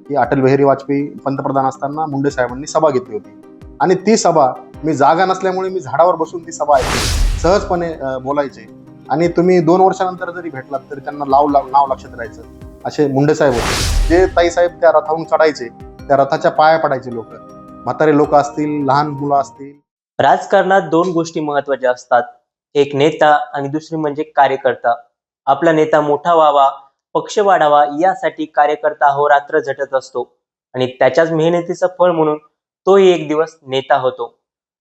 की अटल बिहारी वाजपेयी पंतप्रधान असताना मुंडे साहेबांनी सभा घेतली होती आणि ती सभा मी जागा नसल्यामुळे मी झाडावर बसून ती सभा ऐकली. सहजपणे बोलायचे आणि तुम्ही 2 वर्षानंतर जरी भेटलात तरी त्यांना नाव लक्षात राहायचं असे मुंडे साहेब होते. जे ताईसाहेब त्या रथावरून चढायचे त्या रथाच्या पाया पडायचे लोक, म्हातारे लोक असतील, लहान मुलं असतील. राजकारणात 2 गोष्टी महत्वाच्या असतात, एक नेता आणि दुसरी म्हणजे कार्यकर्ता. आपला नेता मोठा व्हावा, पक्ष वाढावा यासाठी कार्यकर्ता अहोरात्र झटत असतो आणि त्याच्याच मेहनतीचं फळ म्हणून तोही एक दिवस नेता होतो.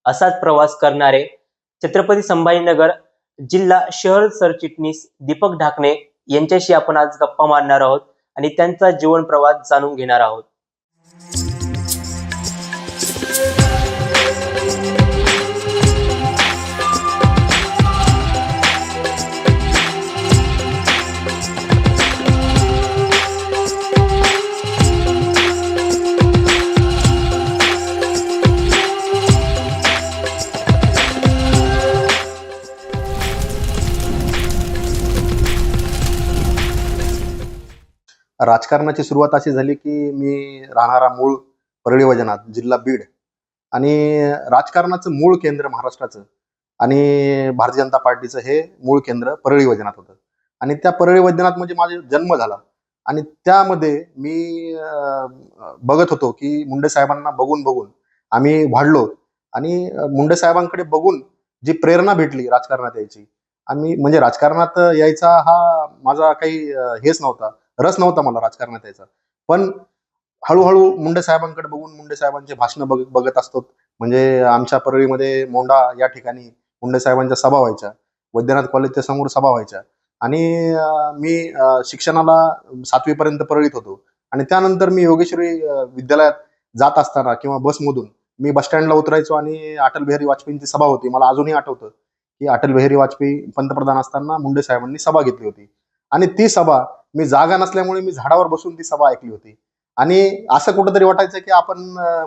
असाच प्रवास करणारे छत्रपती संभाजीनगर जिल्हा शहर सरचिटणीस दीपक ढाकणे यांच्याशी आपण आज गप्पा मारणार आहोत आणि त्यांचा जीवन प्रवास जाणून घेणार आहोत. राजकारणाची सुरुवात अशी झाली की मी राहणारा मूळ परळी वैजनाथ, जिल्हा बीड आणि राजकारणाचं मूळ केंद्र महाराष्ट्राचं आणि भारतीय जनता पार्टीचं हे मूळ केंद्र परळी वैजनाथ होतं आणि त्या परळी वैजनाथ म्हणजे माझा जन्म झाला आणि त्यामध्ये मी बघत होतो की मुंडे साहेबांना बघून बघून आम्ही वाढलो आणि मुंडे साहेबांकडे बघून जी प्रेरणा भेटली राजकारणात यायची. आम्ही म्हणजे राजकारणात यायचा हा माझा काही हेच नव्हता, रस नव्हता मला राजकारणात यायचा. पण हळूहळू मुंडे साहेबांकडे बघून मुंडे साहेबांचे भाषण बघत असतो. म्हणजे आमच्या परळीमध्ये मोंढा या ठिकाणी मुंडे साहेबांच्या सभा व्हायच्या, वैद्यनाथ कॉलेजच्या समोर सभा व्हायच्या आणि मी शिक्षणाला 7वी पर्यंत परळीत होतो आणि त्यानंतर मी योगेश्वरी विद्यालयात जात असताना किंवा बसमधून मी बस स्टँडला उतरायचो आणि अटल बिहारी वाजपेयींची सभा होती. मला अजूनही आठवतं की अटल बिहारी वाजपेयी पंतप्रधान असताना मुंडे साहेबांनी सभा घेतली होती आणि ती सभा मी जागा नसल्यामुळे मी झाडावर बसून ती सभा ऐकली होती आणि असं कुठंतरी वाटायचं की आपण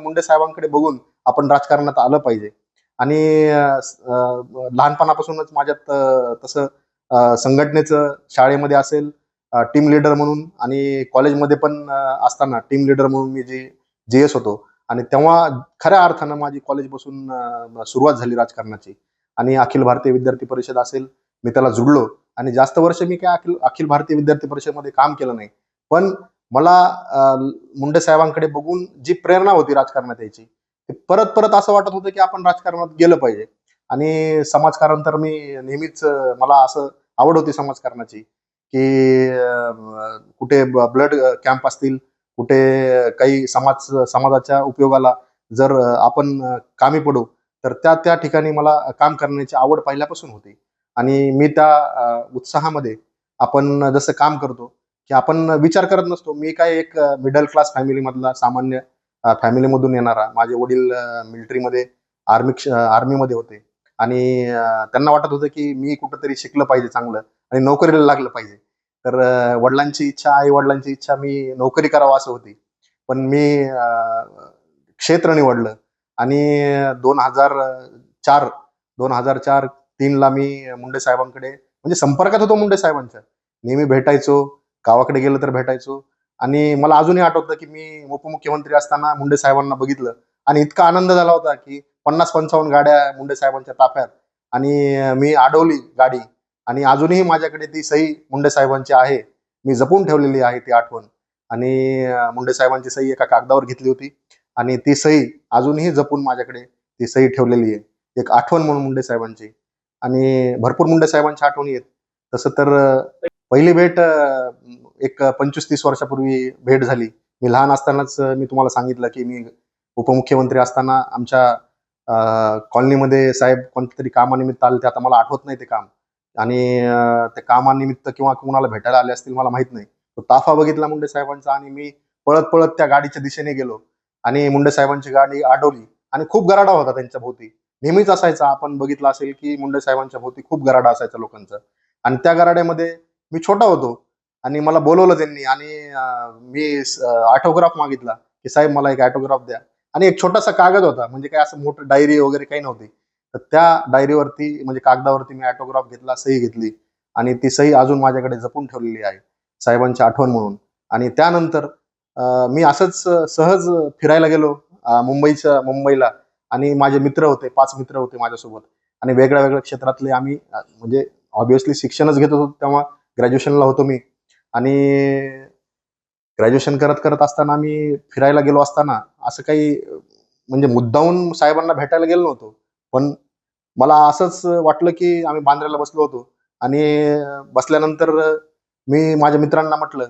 मुंडे साहेबांकडे बघून आपण राजकारणात आलं पाहिजे. आणि लहानपणापासूनच माझ्यात तसं संघटनेचं शाळेमध्ये असेल टीम लीडर म्हणून आणि कॉलेजमध्ये पण असताना टीम लीडर म्हणून मी GS होतो आणि तेव्हा खऱ्या अर्थानं माझी कॉलेजपासून सुरुवात झाली राजकारणाची आणि अखिल भारतीय विद्यार्थी परिषद असेल मी त्याला जुडलो आणि जास्त वर्ष मी काय अखिल भारतीय विद्यार्थी परिषदेमध्ये काम केलं नाही. पण मला मुंडे साहेबांकडे बघून जी प्रेरणा होती राजकारणात यायची ते परत परत असं वाटत होतं की आपण राजकारणात गेलं पाहिजे आणि समाजकारण तर मी नेहमीच मला असं आवड होती समाजकारणाची की कुठे ब्लड कॅम्प असतील, कुठे काही समाजाच्या उपयोगाला जर आपण कामी पडू तर त्या ठिकाणी मला काम करण्याची आवड पहिल्यापासून होती आणि मी त्या उत्साहामध्ये आपण जसं काम करतो की आपण विचार करत नसतो. मी काय एक मिडल क्लास फॅमिलीमधला सामान्य फॅमिलीमधून येणारा, माझे वडील मिलिटरीमध्ये आर्मीमध्ये होते आणि त्यांना वाटत होतं की मी कुठंतरी शिकलं पाहिजे चांगलं आणि नोकरीला लागलं पाहिजे. तर वडिलांची इच्छा, आई वडिलांची इच्छा मी नोकरी करावं असं होती. पण मी क्षेत्र निवडलं आणि 2004-3 ला मी मुंडे साहेबांकडे म्हणजे संपर्कात होतो मुंडे साहेबांच्या. नेहमी भेटायचो, गावाकडे गेलं तर भेटायचो आणि मला अजूनही आठवतं की मी उपमुख्यमंत्री असताना मुंडे साहेबांना बघितलं आणि इतका आनंद झाला होता की 50-55 गाड्या मुंडे साहेबांच्या ताफ्यात आणि मी अडवली गाडी आणि अजूनही माझ्याकडे ती सही मुंडे साहेबांची आहे. मी जपून ठेवलेली आहे ती आठवण आणि मुंडे साहेबांची सही एका कागदावर घेतली होती आणि ती सही अजूनही जपून माझ्याकडे ती सही ठेवलेली आहे, एक आठवण म्हणून मुंडे साहेबांची. आणि भरपूर मुंडे साहेबांच्या आठवणी आहेत. तसं तर पहिली भेट एक 25-30 वर्षापूर्वी भेट झाली. मी लहान असतानाच मी तुम्हाला सांगितलं की मी उपमुख्यमंत्री असताना आमच्या कॉलनीमध्ये साहेब कोणत्या तरी कामानिमित्त आले, ते आता मला आठवत नाही ते काम आणि त्या कामानिमित्त किंवा कुणाला भेटायला आले असतील मला माहित नाही. तो ताफा बघितला मुंडे साहेबांचा आणि मी पळत पळत त्या गाडीच्या दिशेने गेलो आणि मुंडे साहेबांची गाडी अडवली आणि खूप गराडा होता त्यांच्या भोवती. नेहमीच असायचा, आपण बघितलं असेल की मुंडे साहेबांच्या भोवती खूप गराडा असायचा लोकांचा आणि त्या गराड्यामध्ये मी छोटा होतो आणि मला बोलवलं त्यांनी आणि मी ऑटोग्राफ मागितला की साहेब मला एक ऑटोग्राफ द्या आणि एक छोटासा कागद होता, म्हणजे काय असं मोठं डायरी वगैरे काही नव्हती. तर त्या डायरीवरती म्हणजे कागदावरती मी ऑटोग्राफ घेतला, सही घेतली आणि ती सही अजून माझ्याकडे जपून ठेवलेली आहे साहेबांची आठवण म्हणून. आणि त्यानंतर मी असंच सहज फिरायला गेलो मुंबईला, आणि माझे मित्र होते, 5 मित्र होते माझ्यासोबत, आणि वेगळ्या वेगळ्या क्षेत्रातले आम्ही म्हणजे ऑब्व्हियसली शिक्षणच घेत होतो तेव्हा, ग्रॅज्युएशनला होतो मी. आणि ग्रॅज्युएशन करत करत असताना आम्ही फिरायला गेलो असताना असं काही म्हणजे मुद्दाहून साहेबांना भेटायला गेलो नव्हतो. पण मला असंच वाटलं की आम्ही बांद्र्याला बसलो होतो, आणि बसल्यानंतर मी माझ्या मित्रांना म्हटलं,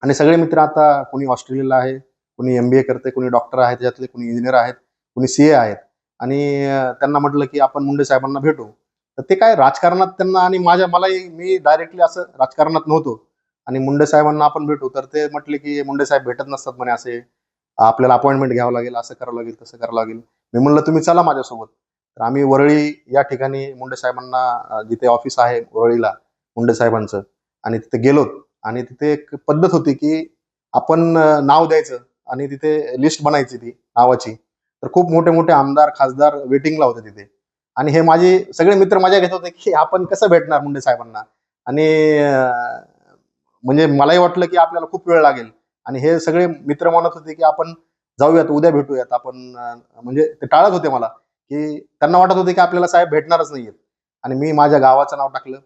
आणि सगळे मित्र आता कोणी ऑस्ट्रेलियाला आहे, कोणी एमबीए करते, कोणी डॉक्टर आहे त्याच्यातले, कोणी इंजिनियर आहेत, कोणी सीए आहेत. आणि त्यांना म्हटलं की आपण मुंडे साहेबांना भेटू. तर ते काय राजकारणात त्यांना, आणि मलाही, मी डायरेक्टली असं राजकारणात नव्हतो, आणि मुंडे साहेबांना आपण भेटू, तर ते म्हटले की मुंडे साहेब भेटत नसतात म्हणे, असे आपल्याला अपॉइंटमेंट घ्यावं लागेल, असं करावं लागेल, तसं करावं लागेल. मी म्हणलं तुम्ही चला माझ्यासोबत. तर आम्ही वरळी या ठिकाणी मुंडे साहेबांना, जिथे ऑफिस आहे वरळीला मुंडे साहेबांचं, आणि तिथे गेलो. आणि तिथे एक पद्धत होती की आपण नाव द्यायचं, आणि तिथे लिस्ट बनायची ती नावाची. तर खूप मोठे मोठे आमदार खासदार वेटिंगला होते तिथे. आणि हे माझे सगळे मित्र मजा घेत होते की आपण कसं भेटणार मुंडे साहेबांना. आणि म्हणजे मलाही वाटलं की आपल्याला खूप वेळ लागेल, आणि हे सगळे मित्र म्हणत होते की आपण जाऊयात, उद्या भेटूयात आपण. म्हणजे ते टाळत होते मला, की त्यांना वाटत होते की आपल्याला साहेब भेटणारच नाहीयेत. आणि मी माझ्या गावाचं नाव टाकलं,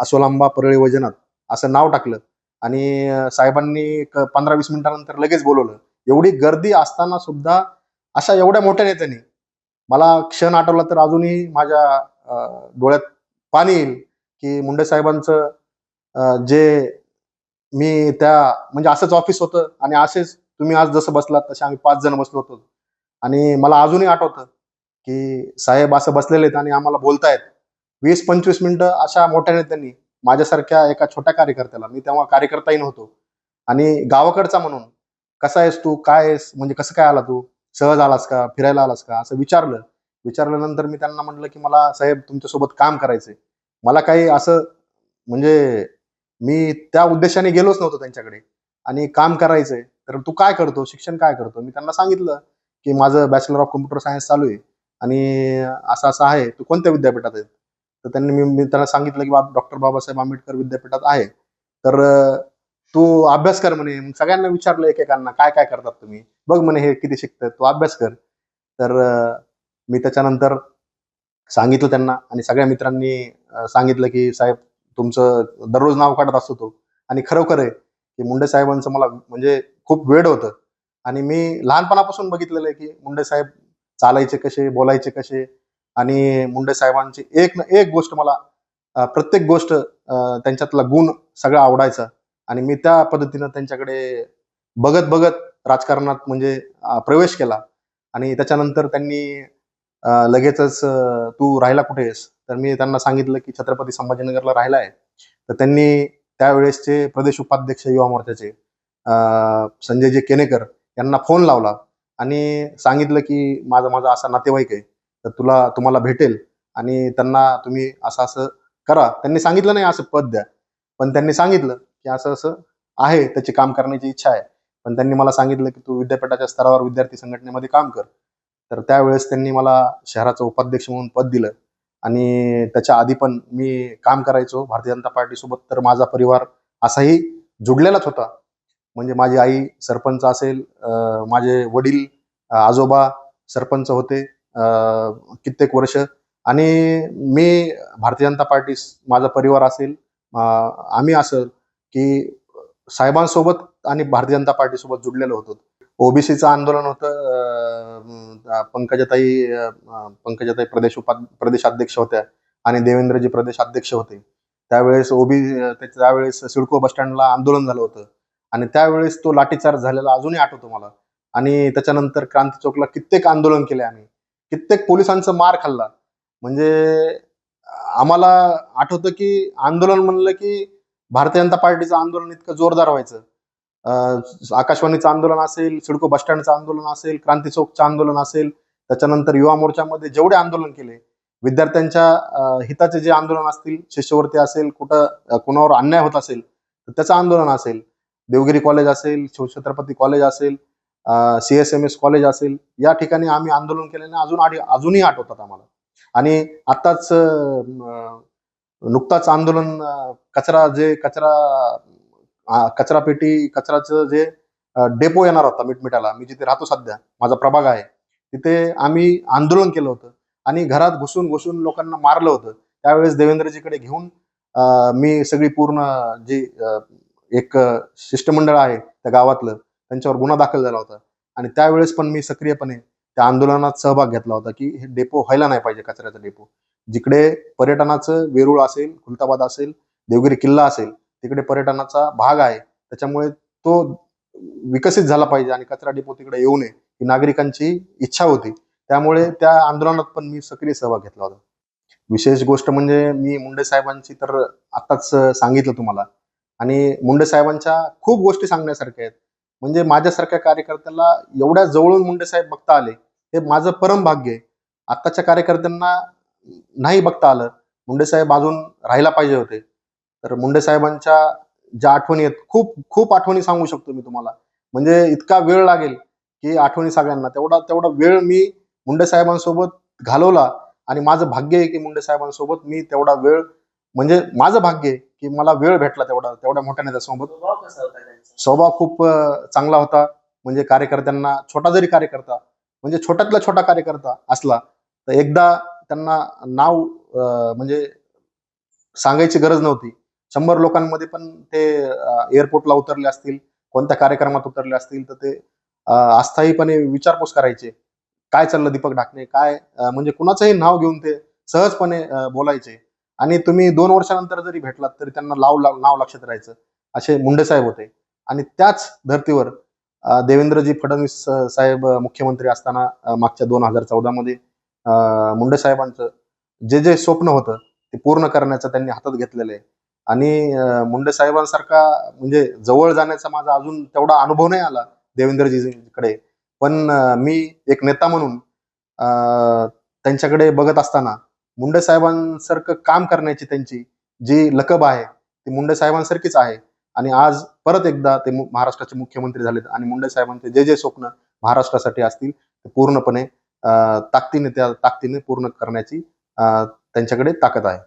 आसोलांबा परळी वैजनाथ असं नाव टाकलं. आणि साहेबांनी एक 15-20 मिनिटानंतर लगेच बोलवलं. एवढी गर्दी असताना सुद्धा अशा एवढ्या मोठ्या नेत्यांनी, मला क्षण आठवला तर अजूनही माझ्या डोळ्यात पाणी येईल, की मुंडे साहेबांचं जे मी त्या म्हणजे असंच ऑफिस होतं, आणि असेच तुम्ही आज जसं बसलात तसे आम्ही 5 जण बसलो होतो. आणि मला अजूनही आठवतं, की साहेब असं बसलेले आहेत आणि आम्हाला बोलतायत. 20-25 मिनिटं अशा मोठ्या नेत्यांनी माझ्यासारख्या एका छोट्या कार्यकर्त्याला, मी तेव्हा कार्यकर्ताही नव्हतो, आणि गावाकडचा म्हणून, "कसा आहेस तू? काय आहेस? म्हणजे कसं काय आला तू? सहज आलास का? फिरायला आलास का?" असं विचारलं. विचारल्यानंतर मी त्यांना म्हटलं, की "मला साहेब तुमच्यासोबत काम करायचंय." मला काही असं म्हणजे मी त्या उद्देशाने गेलोच नव्हतो त्यांच्याकडे, आणि काम करायचंय. तर "तू काय करतो? शिक्षण काय करतो?" मी त्यांना सांगितलं, की "माझं बॅचलर ऑफ कॉम्प्युटर सायन्स चालू आहे, आणि असं-असं आहे. तू कोणत्या विद्यापीठात आहे?" तर मी मी त्यांना सांगितलं, की डॉक्टर बाबासाहेब आंबेडकर विद्यापीठात आहे. तर "तू अभ्यास कर" म्हणे. मग सगळ्यांना विचारलं एकेकांना, "काय-काय करतात तुम्ही? बघ म्हणे हे किती शिकतात, तू अभ्यास कर." तर मी त्याच्यानंतर सांगितलं त्यांना, आणि सगळ्या मित्रांनी सांगितलं, की "साहेब तुमचं दररोज नाव काढत असतो तो." आणि खरोखर आहे, की मुंडे साहेबांचं मला म्हणजे खूप वेड होतं. आणि मी लहानपणापासून बघितलेलं आहे, की मुंडे साहेब चालायचे कसे, बोलायचे कसे, आणि मुंडे साहेबांची एक ना एक गोष्ट मला, प्रत्येक गोष्ट, त्यांच्यातला गुण सगळा आवडायचा. आणि मी त्या पद्धतीनं त्यांच्याकडे बघत-बघत राजकारणात म्हणजे प्रवेश केला. आणि त्याच्यानंतर त्यांनी लगेचच "तू राहायला कुठे आहेस?" तर मी त्यांना सांगितलं, की "छत्रपती संभाजीनगरला राहायला आहे." तर त्यांनी त्यावेळेसचे प्रदेश उपाध्यक्ष युवा मोर्चाचे संजयजी केनेकर यांना फोन लावला, आणि सांगितलं, की "माझा असा नातेवाईक आहे, तर तुम्हाला भेटेल, आणि त्यांना तुम्ही असं-असं करा." त्यांनी सांगितलं नाही असं पद द्या. पण त्यांनी सांगितलं, की असं-असं आहे, त्याची काम करण्याची इच्छा आहे. पण त्यांनी मला सांगितलं, की "तू विद्यापीठाच्या स्तरावर विद्यार्थी संघटनेमध्ये काम कर." तर त्यावेळेस त्यांनी मला शहराचं उपाध्यक्ष म्हणून पद दिलं. आणि त्याच्या आधी पण मी काम करायचो भारतीय जनता पार्टीसोबत, तर माझा परिवार असाही जुडलेलाच होता. म्हणजे माझी आई सरपंच असेल, माझे वडील, आजोबा सरपंच होते कित्येक वर्ष. आणि मी भारतीय जनता पार्टी, माझा परिवार असेल, आम्ही असं की साहेबांसोबत आणि भारतीय जनता पार्टीसोबत जुडलेलो होतो. ओबीसीचं आंदोलन होतं. पंकजाताई प्रदेशाध्यक्ष होत्या, आणि देवेंद्रजी प्रदेशाध्यक्ष होते. त्यावेळेस त्यावेळेस सिडको बस स्टँडला आंदोलन झालं होतं, आणि त्यावेळेस तो लाठीचार्ज झालेला अजूनही आठवतो मला. आणि त्याच्यानंतर क्रांती चौकला कित्येक आंदोलन केले आम्ही. कित्येक पोलिसांचा मार खाल्ला. म्हणजे आम्हाला आठवतं, की आंदोलन म्हणलं, की भारतीय जनता पार्टीचं आंदोलन इतकं जोरदार व्हायचं. अ, आकाशवाणीचं आंदोलन असेल, सिडको बस स्टँडचं आंदोलन असेल, क्रांती चौकचं आंदोलन असेल, त्याच्यानंतर युवा मोर्चामध्ये जेवढे आंदोलन केले, विद्यार्थ्यांच्या हिताचे जे आंदोलन असतील, शिष्यवृत्ती असेल, कुठं कुणावर अन्याय होत असेल, तर त्याचं आंदोलन असेल, देवगिरी कॉलेज असेल, शिवछत्रपती कॉलेज असेल, CSMS कॉलेज असेल, या ठिकाणी आम्ही आंदोलन केल्याने अजूनही आठवतात आम्हाला. आणि आत्ताच नुकताच आंदोलन, कचरा कचरा पेटी, कचऱ्याचं जे डेपो येणार होता मिटमिटाला, मी जिथे राहतो सध्या, माझा प्रभाग आहे तिथे आम्ही आंदोलन केलं होतं आणि घरात घुसून घुसून लोकांना मारलं होतं. त्यावेळेस देवेंद्रजीकडे घेऊन मी सगळी पूर्ण जी एक शिष्टमंडळ आहे त्या गावातलं, त्यांच्यावर गुन्हा दाखल झाला होता आणि त्यावेळेस पण मी सक्रियपणे त्या आंदोलनात सहभाग घेतला होता की हे डेपो व्हायला नाही पाहिजे, कचऱ्याचा डेपो. जिकडे पर्यटनाचं वेरूळ असेल, खुलताबाद असेल, देवगिरी किल्ला असेल, तिकडे पर्यटनाचा भाग आहे. त्याच्यामुळे तो विकसित झाला पाहिजे आणि कचरा डेपो तिकडे येऊ नये ही नागरिकांची इच्छा होती. त्यामुळे त्या आंदोलनात पण मी सक्रिय सहभाग घेतला होता. विशेष गोष्ट म्हणजे मी मुंडे साहेबांची तर आत्ताच सांगितलं तुम्हाला आणि मुंडे साहेबांच्या खूप गोष्टी सांगण्यासारख्या आहेत. म्हणजे माझ्यासारख्या कार्यकर्त्याला एवढ्या जवळून मुंडे साहेब बघता आले, हे माझं परम भाग्य आहे. आत्ताच्या कार्यकर्त्यांना नाही बघता आलं. मुंडे साहेब अजून राहायला पाहिजे होते. तर मुंडे साहेबांच्या ज्या आठवणी आहेत, खूप खूप आठवणी सांगू शकतो मी तुम्हाला. म्हणजे इतका वेळ लागेल की आठवणी सगळ्यांना तेवढा तेवढा वेळ मी मुंडे साहेबांसोबत घालवला आणि माझं भाग्य आहे की मुंडे साहेबांसोबत मी तेवढा वेळ, म्हणजे माझं भाग्य आहे की मला वेळ भेटला तेवढ्या मोठ्या नेत्यासोबत. स्वभाव कसा होता त्यांचा? स्वभाव खूप चांगला होता. म्हणजे कार्यकर्त्यांना, छोटा जरी कार्यकर्ता, म्हणजे छोट्यातला छोटा कार्यकर्ता असला तर एकदा त्यांना नाव म्हणजे सांगायची गरज नव्हती. 100 लोकांमध्ये पण ते एअरपोर्टला उतरले असतील, कोणत्या कार्यक्रमात उतरले असतील, तर ते अस्थायीपणे विचारपूस करायचे. काय चाललं दीपक ढाकणे? काय म्हणजे कुणाचंही नाव घेऊन ते सहजपणे बोलायचे आणि तुम्ही 2 वर्षानंतर जरी भेटलात तरी त्यांना नाव लक्षात राहायचं. असे मुंडे साहेब होते आणि त्याच धर्तीवर देवेंद्रजी फडणवीस साहेब मुख्यमंत्री असताना मागच्या 2014 मध्ये मुंडे साहेबांचं जे स्वप्न होतं ते पूर्ण करण्याचं त्यांनी हातात घेतलेलं आहे आणि मुंडे साहेबांसारखा म्हणजे जवळ जाण्याचा माझा अजून तेवढा अनुभव नाही आला देवेंद्रजीकडे. पण मी एक नेता म्हणून त्यांच्याकडे बघत असताना मुंडे साहेबांसारखं काम करण्याची त्यांची जी लकब आहे ती मुंडे साहेबांसारखीच आहे आणि आज परत एकदा ते महाराष्ट्राचे मुख्यमंत्री झालेत आणि मुंडे साहेबांचे जे स्वप्न महाराष्ट्रासाठी असतील ते पूर्णपणे ताकदीने पूर्ण करण्याची त्यांच्याकडे ताकद आहे.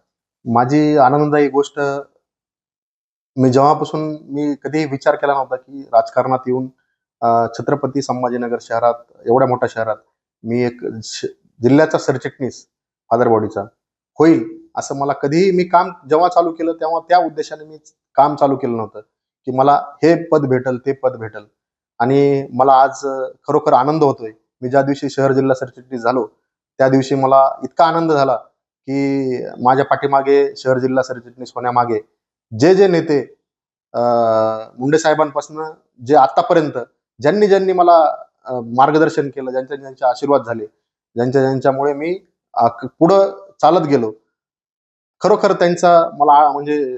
माझी आनंददायी गोष्ट, मी कधीही विचार केला नव्हता की राजकारणात येऊन छत्रपती संभाजीनगर शहरात, एवढ्या मोठ्या शहरात मी एक जिल्ह्याचा सरचिटणीस फादर बॉडीचा होईल असं मला कधीही, मी काम जेव्हा चालू केलं तेव्हा त्या उद्देशाने मी काम चालू केलं नव्हतं की मला हे पद भेटल ते पद भेटल. आणि मला आज खरोखर आनंद होतोय. मी ज्या दिवशी शहर जिल्हा सरचिटणीस झालो त्या दिवशी मला इतका आनंद झाला की माझ्या पाठीमागे शहर जिल्हा सरचिटणीस होण्यामागे जे नेते मुंडे साहेबांपासून जे आतापर्यंत ज्यांनी मला मार्गदर्शन केलं, ज्यांचे आशीर्वाद झाले, ज्यांच्यामुळे मी पुढं चालत गेलो, खरोखर त्यांचा मला म्हणजे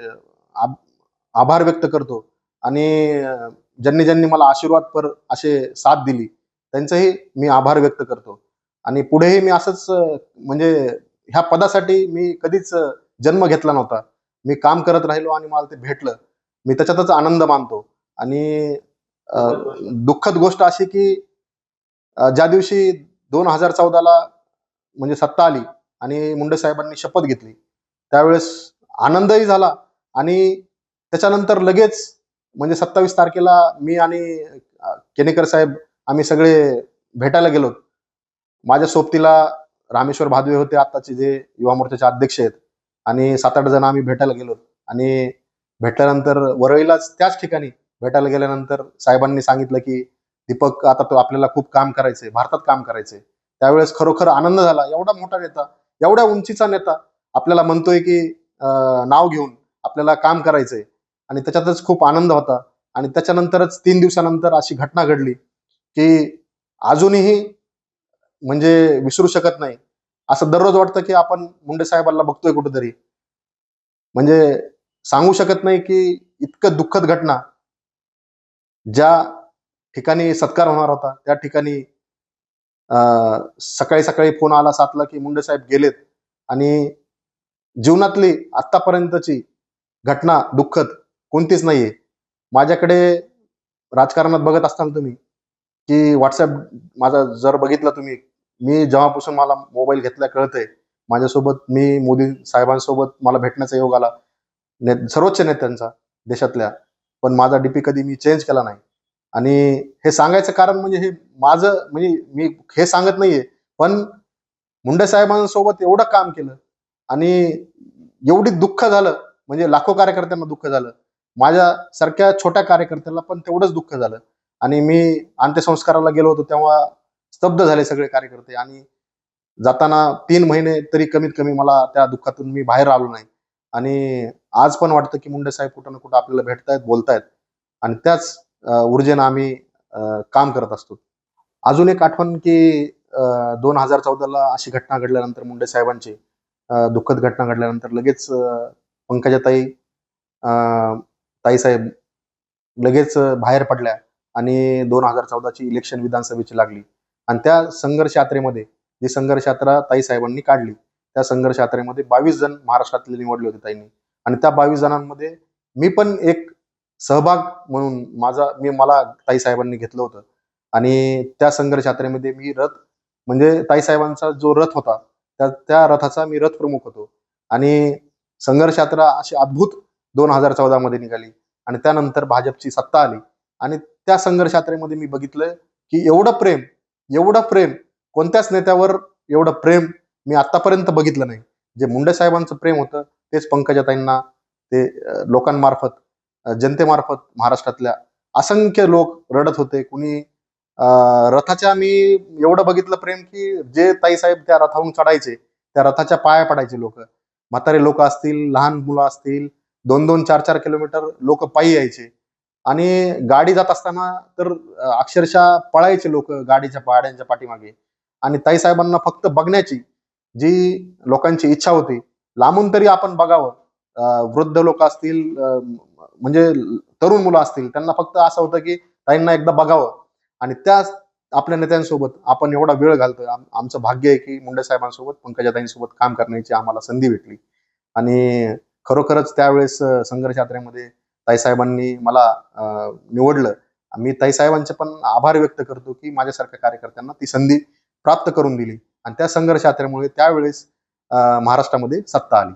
आभार व्यक्त करतो आणि ज्यांनी मला आशीर्वादपर असे साथ दिली त्यांचंही मी आभार व्यक्त करतो आणि पुढेही मी असंच म्हणजे ह्या पदासाठी मी कधीच जन्म घेतला नव्हता. मी काम करत राहिलो आणि मला ते भेटलं. मी त्याच्यातच आनंद मानतो आणि दुःखद गोष्ट अशी की ज्या दिवशी 2014ला म्हणजे सत्ता आली आणि मुंडे साहेबांनी शपथ घेतली त्यावेळेस आनंदही झाला आणि त्याच्यानंतर लगेच म्हणजे 27 तारखेला मी आणि केनेकर साहेब आम्ही सगळे भेटायला गेलो. माझ्या सोबतीला रामेश्वर भादवे होते, आत्ताचे जे युवा मोर्चाचे अध्यक्ष आहेत, आणि 7-8 जण आम्ही भेटायला गेलो आणि भेटल्यानंतर वरळीलाच त्याच ठिकाणी भेटायला गेल्यानंतर साहेबांनी सांगितलं की दीपक आता तो आपल्याला खूप काम करायचंय, भारतात काम करायचंय. त्यावेळेस खरोखर आनंद झाला. एवढा मोठा नेता, एवढ्या उंचीचा नेता आपल्याला म्हणतोय की नाव घेऊन आपल्याला काम करायचंय आणि त्याच्यातच खूप आनंद होता. आणि त्याच्यानंतरच 3 दिवसानंतर अशी घटना घडली की अजूनही म्हणजे विसरू शकत नाही. असं दररोज वाटतं की आपण मुंडे साहेबांना बघतोय कुठेतरी. म्हणजे सांगू शकत नाही की इतकं दुःखद घटना, ज्या ठिकाणी सत्कार होणार होता त्या ठिकाणी सकाळी सकाळी फोन आला 7ला की मुंडे साहेब गेलेत आणि जीवनातली आतापर्यंतची घटना दुःखद कोणतीच नाहीये. माझ्याकडे राजकारणात बघत असताना तुम्ही की व्हॉट्सअप माझा जर बघितला तुम्ही, मी जेव्हापासून मला मोबाईल घेतला कळतंय माझ्यासोबत मी मोदी साहेबांसोबत मला भेटण्याचा योग आला, सर्वोच्च नेत्यांचा देशातल्या, पण माझा डीपी कधी मी चेंज केला नाही. आणि हे सांगायचं कारण म्हणजे हे माझं म्हणजे मी हे सांगत नाहीये, पण मुंडे साहेबांसोबत एवढं काम केलं आणि एवढी दुःख झालं, म्हणजे लाखो कार्यकर्त्यांना दुःख झालं. माझ्यासारख्या छोट्या कार्यकर्त्याला पण तेवढंच दुःख झालं. आणि मी अंत्यसंस्काराला गेलो होतो तेव्हा स्तब्ध झाले सगळे कार्यकर्ते. आणि जाताना 3 महिने तरी कमीत कमी मला त्या दुःखातून मी बाहेर आलो नाही. आणि आज पण वाटतं की मुंडे साहेब कुठं ना कुठं आपल्याला भेटतायत, बोलतायत. आणि त्याच ऊर्जेनं आम्ही काम करत असतो. अजून एक आठवण की 2014ला अशी घटना घडल्यानंतर मुंडे साहेबांची दुःखद घटना घडल्यानंतर लगेच पंकजाताई ताईसाहेब लगेच बाहेर पडल्या आणि 2014ची इलेक्शन विधानसभेची लागली. आणि त्या संघर्ष यात्रेमध्ये जी संघर्ष यात्रा ताईसाहेबांनी काढली, त्या संघर्ष यात्रेमध्ये 22 जण महाराष्ट्रातले निवडले होते ताईंनी. आणि त्या 22 जणांमध्ये मी पण एक सहभाग म्हणून मला ताईसाहेबांनी घेतलं होतं. आणि त्या संघर्ष यात्रेमध्ये मी रथ म्हणजे ताईसाहेबांचा जो रथ होता, त्या रथाचा मी रथ प्रमुख होतो. आणि संघर्ष यात्रा अशी अद्भुत 2014 मध्ये निघाली. आणि त्यानंतर भाजपची सत्ता आली. आणि त्या संघर्ष यात्रेमध्ये मी बघितलं की एवढं प्रेम कोणत्याच नेत्यावर एवढं प्रेम मी आतापर्यंत बघितलं नाही. जे मुंडे साहेबांचं प्रेम होतं तेच पंकजाताईंना ते लोकांमार्फत जनतेमार्फत महाराष्ट्रातल्या असंख्य लोक रडत होते. कुणी रथाच्या मी एवढं बघितलं प्रेम की जे ताईसाहेब त्या रथावरून चढायचे, त्या रथाच्या पाया पडायचे लोक. म्हातारे लोक असतील, लहान मुलं असतील, 2-2, 4-4 किलोमीटर लोक पायी यायचे. आणि गाडी जात असताना तर अक्षरशः पळायचे लोक गाड्यांच्या पाठीमागे. आणि ताईसाहेबांना फक्त बघण्याची जी लोकांची इच्छा होती, लांबून तरी आपण बघावं. वृद्ध लोक असतील, म्हणजे तरुण मुलं असतील, त्यांना फक्त असं होतं की ताईंना एकदा बघावं. आणि त्या आपल्या नेत्यांसोबत आपण एवढा वेळ घालतोय. आमचं भाग्य आहे की मुंडे साहेबांसोबत पंकजाताईंसोबत काम करण्याची आम्हाला संधी भेटली. आणि खरोखरच त्यावेळेस संघर्ष यात्रेमध्ये ताईसाहेबांनी मला निवडलं. मी ताईसाहेबांचे पण आभार व्यक्त करतो की माझ्यासारख्या कार्यकर्त्यांना ती संधी प्राप्त करून दिली. आणि त्या संघर्ष यात्रेमुळे त्यावेळेस महाराष्ट्रामध्ये सत्ता आली.